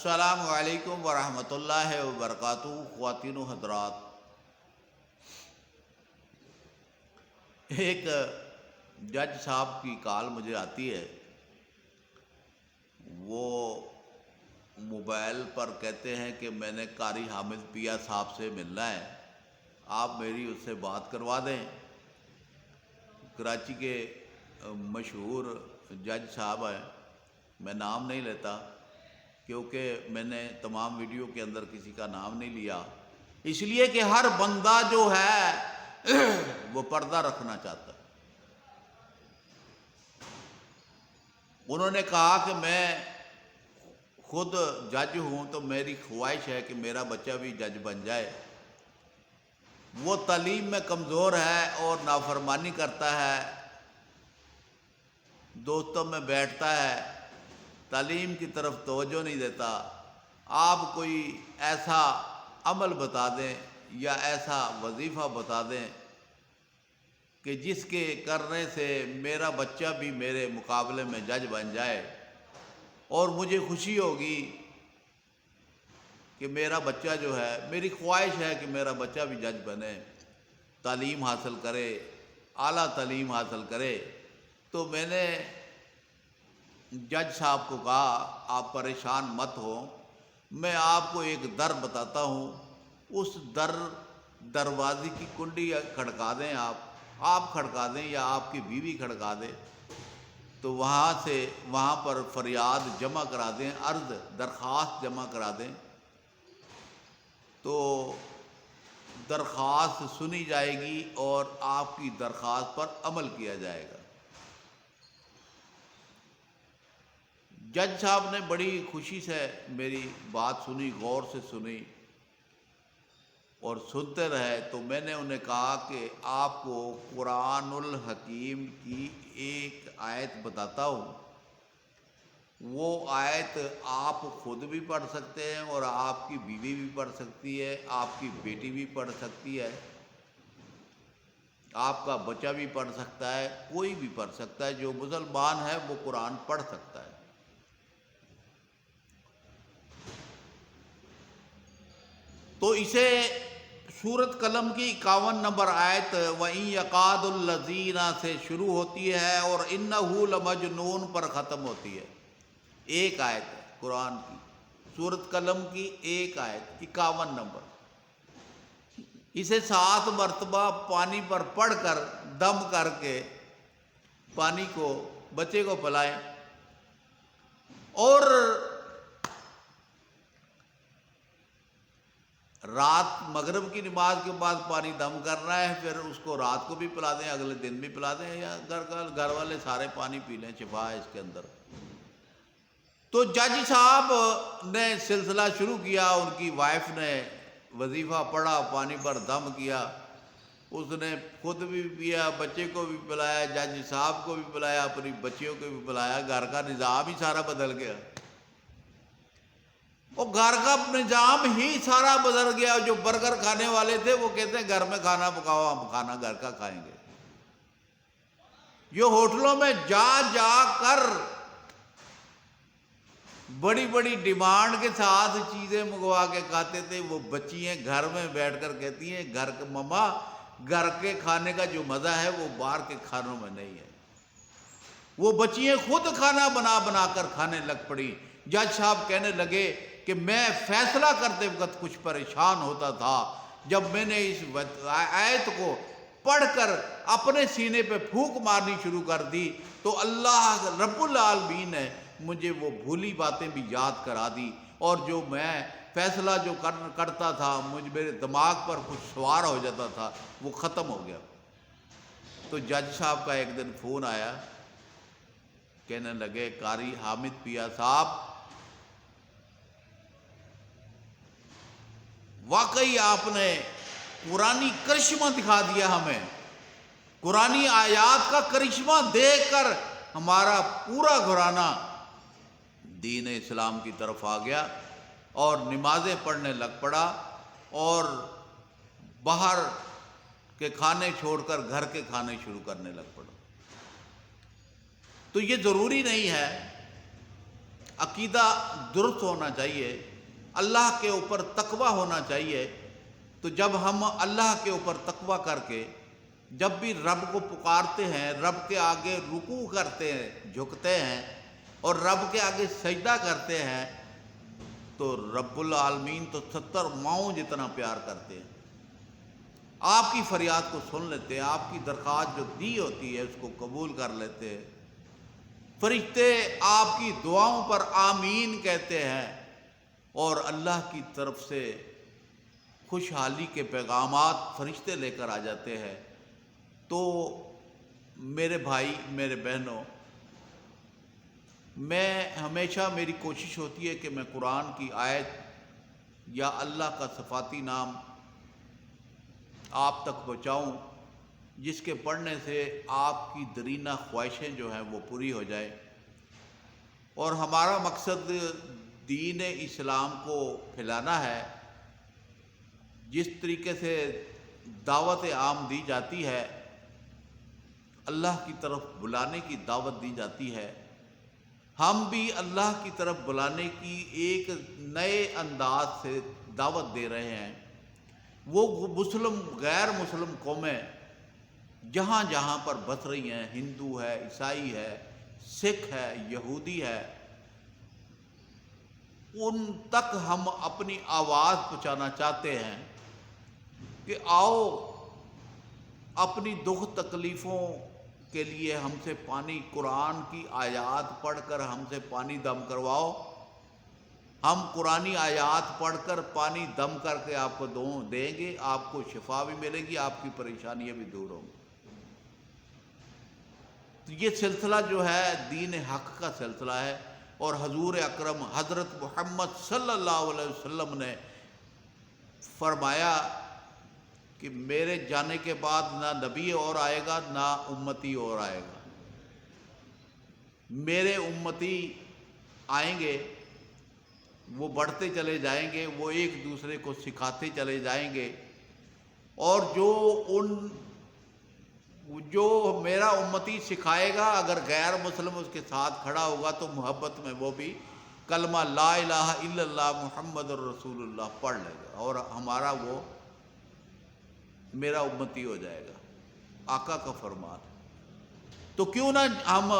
السلام علیکم ورحمۃ اللہ وبرکاتہ۔ خواتین و حضرات، ایک جج صاحب کی کال مجھے آتی ہے، وہ موبائل پر کہتے ہیں کہ میں نے قاری حامد پیا صاحب سے ملنا ہے، آپ میری اس سے بات کروا دیں۔ کراچی کے مشہور جج صاحب ہیں، میں نام نہیں لیتا کیونکہ میں نے تمام ویڈیو کے اندر کسی کا نام نہیں لیا، اس لیے کہ ہر بندہ جو ہے وہ پردہ رکھنا چاہتا ہے۔ انہوں نے کہا کہ میں خود جج ہوں تو میری خواہش ہے کہ میرا بچہ بھی جج بن جائے۔ وہ تعلیم میں کمزور ہے اور نافرمانی کرتا ہے، دوستوں میں بیٹھتا ہے، تعلیم کی طرف توجہ نہیں دیتا۔ آپ کوئی ایسا عمل بتا دیں یا ایسا وظیفہ بتا دیں کہ جس کے کرنے سے میرا بچہ بھی میرے مقابلے میں جج بن جائے، اور مجھے خوشی ہوگی کہ میرا بچہ جو ہے، میری خواہش ہے کہ میرا بچہ بھی جج بنے، تعلیم حاصل کرے، اعلیٰ تعلیم حاصل کرے۔ تو میں نے جج صاحب کو کہا آپ پریشان مت ہو، میں آپ کو ایک در بتاتا ہوں، اس دروازے کی کنڈی کھڑکا دیں، آپ کھڑکا دیں یا آپ کی بیوی کھڑکا دے، تو وہاں پر فریاد جمع کرا دیں، عرض درخواست جمع کرا دیں، تو درخواست سنی جائے گی اور آپ کی درخواست پر عمل کیا جائے گا۔ جج صاحب نے بڑی خوشی سے میری بات سنی، غور سے سنی اور سنتے رہے۔ تو میں نے انہیں کہا کہ آپ کو قرآن الحکیم کی ایک آیت بتاتا ہوں، وہ آیت آپ خود بھی پڑھ سکتے ہیں اور آپ کی بیوی بھی پڑھ سکتی ہے، آپ کی بیٹی بھی پڑھ سکتی ہے، آپ کا بچہ بھی پڑھ سکتا ہے، کوئی بھی پڑھ سکتا ہے، جو مسلمان ہے وہ قرآن پڑھ سکتا ہے۔ تو اسے سورۃ قلم کی 51 نمبر آیت وَإِن يَقَادُ الَّذِينَ سے شروع ہوتی ہے اور إِنَّهُ لَمَجْنُونَ پر ختم ہوتی ہے۔ ایک آیت ہے قرآن کی، سورۃ قلم کی ایک آیت، 51 نمبر۔ اسے 7 مرتبہ پانی پر پڑھ کر دم کر کے پانی کو بچے کو پلائیں، اور رات مغرب کی نماز کے بعد پانی دم کرنا ہے، پھر اس کو رات کو بھی پلا دیں، اگلے دن بھی پلا دیں، یا گھر والے سارے پانی پی لیں، شفا ہے اس کے اندر۔ تو جج صاحب نے سلسلہ شروع کیا، ان کی وائف نے وظیفہ پڑھا، پانی پر دم کیا، اس نے خود بھی پیا، بچے کو بھی پلایا، جج صاحب کو بھی پلایا، اپنی بچیوں کو بھی پلایا، گھر کا نظام ہی سارا بدل گیا۔ اور گھر کا نظام ہی سارا بدل گیا۔ جو برگر کھانے والے تھے وہ کہتے ہیں گھر میں کھانا پکاؤ، ہم کھانا گھر کا کھائیں گے۔ جو ہوٹلوں میں جا جا کر بڑی بڑی ڈیمانڈ کے ساتھ چیزیں منگوا کے کھاتے تھے، وہ بچیاں گھر میں بیٹھ کر کہتی ہیں گھر کے مما، گھر کے کھانے کا جو مزہ ہے وہ باہر کے کھانوں میں نہیں ہے۔ وہ بچیاں خود کھانا بنا بنا کر کھانے لگ پڑی۔ جج صاحب کہنے لگے کہ میں فیصلہ کرتے وقت کچھ پریشان ہوتا تھا، جب میں نے اس آیت کو پڑھ کر اپنے سینے پہ پھونک مارنی شروع کر دی تو اللہ رب العالمین نے مجھے وہ بھولی باتیں بھی یاد کرا دی، اور جو میں فیصلہ جو کرتا تھا، میرے دماغ پر کچھ سوار ہو جاتا تھا، وہ ختم ہو گیا۔ تو جج صاحب کا ایک دن فون آیا، کہنے لگے قاری حامد پیا صاحب، واقعی آپ نے قرآنی کرشمہ دکھا دیا ہمیں، قرآنی آیات کا کرشمہ دیکھ کر ہمارا پورا گھرانہ دین اسلام کی طرف آ گیا اور نمازیں پڑھنے لگ پڑا، اور باہر کے کھانے چھوڑ کر گھر کے کھانے شروع کرنے لگ پڑا۔ تو یہ ضروری نہیں ہے عقیدہ درست ہونا چاہیے، اللہ کے اوپر تقوی ہونا چاہیے۔ تو جب ہم اللہ کے اوپر تقوی کر کے جب بھی رب کو پکارتے ہیں، رب کے آگے رکوع کرتے ہیں، جھکتے ہیں، اور رب کے آگے سجدہ کرتے ہیں، تو رب العالمین تو 70 ماؤں جتنا پیار کرتے ہیں، آپ کی فریاد کو سن لیتے ہیں، آپ کی درخواست جو دی ہوتی ہے اس کو قبول کر لیتے ہیں۔ فرشتے آپ کی دعاؤں پر آمین کہتے ہیں، اور اللہ کی طرف سے خوشحالی کے پیغامات فرشتے لے کر آ جاتے ہیں۔ تو میرے بھائی، میرے بہنوں، میں ہمیشہ میری کوشش ہوتی ہے کہ میں قرآن کی آیت یا اللہ کا صفاتی نام آپ تک پہنچاؤں، جس کے پڑھنے سے آپ کی درینہ خواہشیں جو ہیں وہ پوری ہو جائیں۔ اور ہمارا مقصد دین اسلام کو پھیلانا ہے۔ جس طریقے سے دعوت عام دی جاتی ہے، اللہ کی طرف بلانے کی دعوت دی جاتی ہے، ہم بھی اللہ کی طرف بلانے کی ایک نئے انداز سے دعوت دے رہے ہیں۔ وہ مسلم غیر مسلم قومیں جہاں جہاں پر بس رہی ہیں، ہندو ہے، عیسائی ہے، سکھ ہے، یہودی ہے، ان تک ہم اپنی آواز پہنچانا چاہتے ہیں کہ آؤ اپنی دکھ تکلیفوں کے لیے ہم سے پانی، قرآن کی آیات پڑھ کر ہم سے پانی دم کرواؤ۔ ہم قرآنی آیات پڑھ کر پانی دم کر کے آپ کو دیں گے، آپ کو شفا بھی ملے گی، آپ کی پریشانیاں بھی دور ہوں گی۔ تو یہ سلسلہ جو ہے دین حق کا سلسلہ ہے، اور حضور اکرم حضرت محمد صلی اللہ علیہ وسلم نے فرمایا کہ میرے جانے کے بعد نہ نبی اور آئے گا، نہ امتی اور آئے گا۔ میرے امتی آئیں گے، وہ بڑھتے چلے جائیں گے، وہ ایک دوسرے کو سکھاتے چلے جائیں گے، اور جو میرا امتی سکھائے گا، اگر غیر مسلم اس کے ساتھ کھڑا ہوگا تو محبت میں وہ بھی کلمہ لا الہ الا اللہ محمد الرسول اللہ پڑھ لے گا، اور ہمارا وہ میرا امتی ہو جائے گا، آقا کا فرمان۔ تو کیوں نہ ہم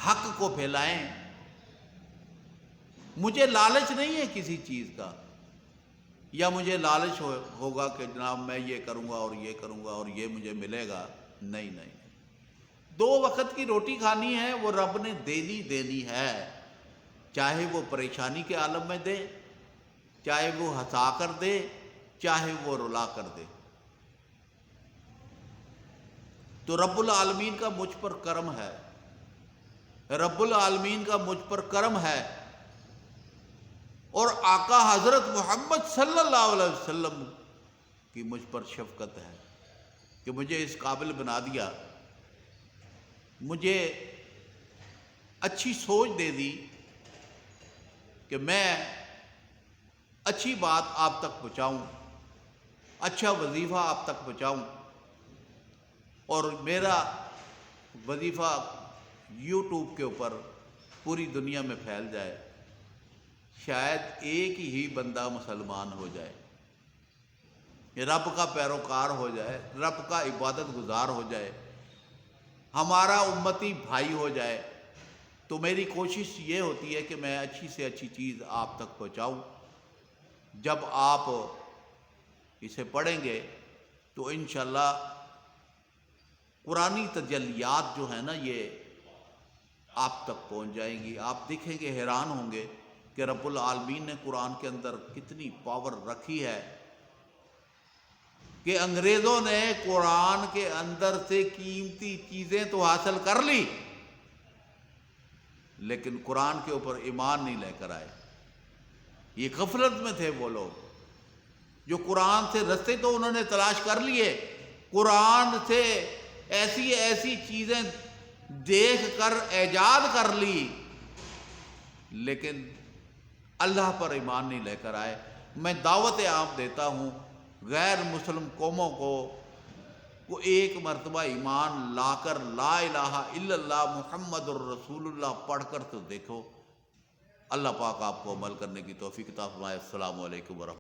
حق کو پھیلائیں۔ مجھے لالچ نہیں ہے کسی چیز کا، یا مجھے لالچ ہوگا کہ جناب میں یہ کروں گا اور یہ کروں گا اور یہ مجھے ملے گا۔ نہیں نہیں، 2 وقت کی روٹی کھانی ہے، وہ رب نے دینی ہے، چاہے وہ پریشانی کے عالم میں دے، چاہے وہ ہنسا کر دے، چاہے وہ رلا کر دے۔ تو رب العالمین کا مجھ پر کرم ہے، رب العالمین کا مجھ پر کرم ہے، اور آقا حضرت محمد صلی اللہ علیہ وسلم کی مجھ پر شفقت ہے کہ مجھے اس قابل بنا دیا، مجھے اچھی سوچ دے دی کہ میں اچھی بات آپ تک پہنچاؤں، اچھا وظیفہ آپ تک پہنچاؤں، اور میرا وظیفہ یوٹیوب کے اوپر پوری دنیا میں پھیل جائے، شاید ایک ہی بندہ مسلمان ہو جائے، رب کا پیروکار ہو جائے، رب کا عبادت گزار ہو جائے، ہمارا امتی بھائی ہو جائے۔ تو میری کوشش یہ ہوتی ہے کہ میں اچھی سے اچھی چیز آپ تک پہنچاؤں۔ جب آپ اسے پڑھیں گے تو انشاءاللہ قرآنی تجلیات جو ہیں نا، یہ آپ تک پہنچ جائیں گی۔ آپ دیکھیں گے، حیران ہوں گے کہ رب العالمین نے قرآن کے اندر کتنی پاور رکھی ہے، کہ انگریزوں نے قرآن کے اندر سے قیمتی چیزیں تو حاصل کر لی، لیکن قرآن کے اوپر ایمان نہیں لے کر آئے۔ یہ غفلت میں تھے وہ لوگ، جو قرآن سے رستے تو انہوں نے تلاش کر لیے، قرآن سے ایسی ایسی چیزیں دیکھ کر ایجاد کر لی، لیکن اللہ پر ایمان نہیں لے کر آئے۔ میں دعوت عام دیتا ہوں غیر مسلم قوموں کو، وہ ایک مرتبہ ایمان لا کر لا الہ الا اللہ محمد الرسول اللہ پڑھ کر تو دیکھو۔ اللہ پاک آپ کو عمل کرنے کی توفیق عطا فرمائے۔ السلام علیکم ورحمۃ اللہ۔